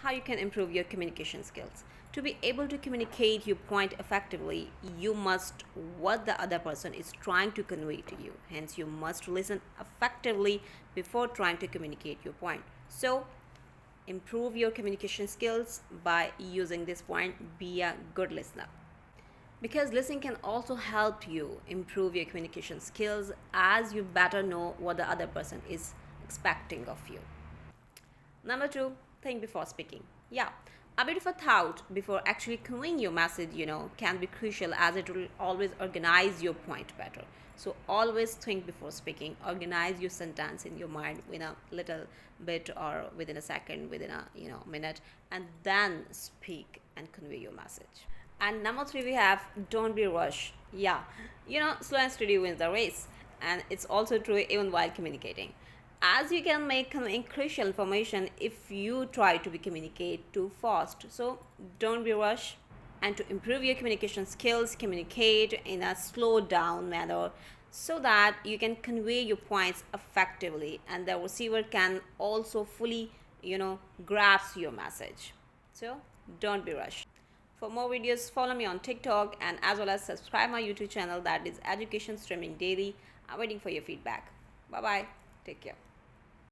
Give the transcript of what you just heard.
how you can improve your communication skills. To be able to communicate your point effectively, you must what the other person is trying to convey to you. Hence, you must listen effectively before trying to communicate your point. So, improve your communication skills by using this point: be a good listener. Because listening can also help you improve your communication skills as you better know what the other person is expecting of you. Number two, think before speaking. Yeah, a bit of a thought before actually conveying your message, can be crucial as it will always organize your point better. So always think before speaking. Organize your sentence in your mind in a little bit or within a second, within a minute, and then speak and convey your message. And number three, we have don't be rushed. Yeah, slow and steady wins the race, and it's also true even while communicating, as you can make crucial information if you try to be communicate too fast. So don't be rushed. And to improve your communication skills, communicate in a slow down manner so that you can convey your points effectively and the receiver can also fully grasp your message. So don't be rushed. For more videos, follow me on TikTok and as well as subscribe my YouTube channel, that is Education Streaming Daily. I'm waiting for your feedback. Bye bye. Take care.